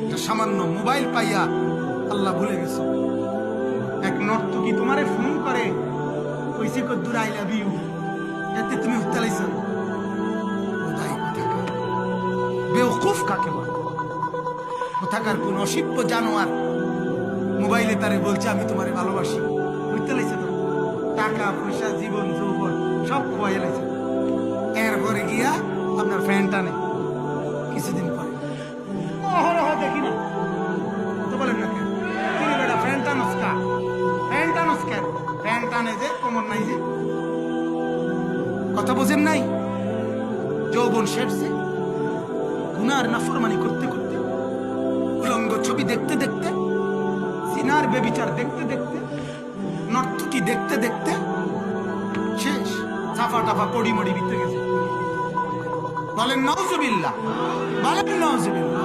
একটা সামান্য মোবাইল পাইয়া আল্লাহ ভুলে গেছে। এক নর্তকী তোমারে ফোন করে কইছে কদ্দুর আই লাভ ইউ, এতে তুমি উত্তালাইছ। বেওকুফ কাকে বলে? কোথাকার কোন অসিব্য জানোয়ার মোবাইলে তারে বলছে আমি তোমারে ভালোবাসি, বুঝতে লাইছে তো? টাকা পয়সা জীবন যৌবন সব খোয়াই লাইছে। এরপরে গিয়া আপনার ফ্যানটা নেই কিছুদিন পরে অহরহ দেখি না তো বলেন না কেন কিনে বেটা ফ্যানটা নস্কা, ফ্যানটা নস্কা, ফ্যানটা নেই যে কোমর নাই যে, কথা বোঝেন নাই? যৌবন শেষছে গুনার নাফরমানি করতে করতে, উলঙ্গ ছবি দেখতে দেখতে, সিনার বেবিচার দেখতে দেখতে, নর্তকী দেখতে দেখতে শেষ। সাফা টাফা পড়ি মড়ি বিতে গেছে। বলেন নাউজুবিল্লাহ, বলেন নাউজুবিল্লাহ।